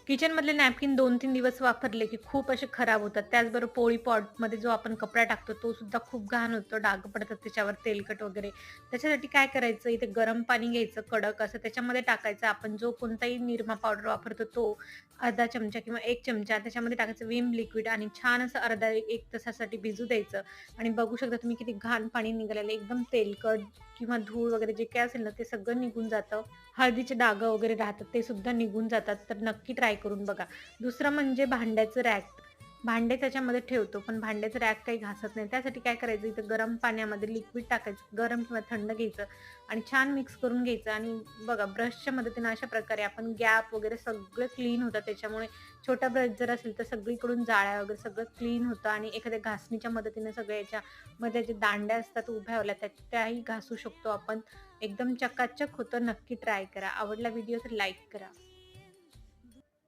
किचनमधले napkin 2-3 दिवस वापरले, की खूप असे खराब होतात. त्याचबरोबर पोळी पॉटमध्ये जो आपण कपडा टाकतो, तो सुद्धा खूप घाण होतो. डाग पडतात त्याच्यावर तेलकट वगैरे. त्याच्यासाठी काय करायचं, इथे गरम पाणी घ्यायचं कडक असं, त्याच्यामध्ये टाकायचं. आपण जो कोणताही निरमा पावडर वापरतो तो अर्धा चमचा किंवा 1 चमचा त्याच्यामध्ये टाकायचं विम लिक्विड आणि छान असं अर्धा 1 तासासाठी भिजू द्यायचं आणि बघू शकता तुम्ही किती घाण पाणी निघालेलं आहे. एकदम तेलकट किंवा धूळ वगैरे जे काही असेल ना, ते सगळं निघून जातं. हळदीचे डाग वगैरे राहतात ते सुद्धा निघून जातात. तर नक्की ट्राय करून बघा. दुसरं म्हणजे भांड्याचं रॅक. भांडे त्याच्यामध्ये ठेवतो, पण भांड्याचं रॅक काही घासत नाही. त्यासाठी काय करायचं, इथं गरम पाण्यामध्ये लिक्विड टाकायचं, गरम किंवा थंड घ्यायचं आणि छान मिक्स करून घ्यायचं आणि बघा ब्रशच्या मदतीने अशा प्रकारे आपण गॅप वगैरे सगळं क्लीन होतं. त्याच्यामुळे छोटा ब्रश जर असेल तर सगळीकडून जाळ्या वगैरे सगळं क्लीन होतं आणि एखाद्या घासणीच्या मदतीने सगळ्या याच्यामध्ये जे दांड्या असतात उभ्यावाल्या त्याही घासू शकतो आपण. एकदम चकाचक होतं. नक्की ट्राय करा. आवडला व्हिडिओ तर लाईक करा.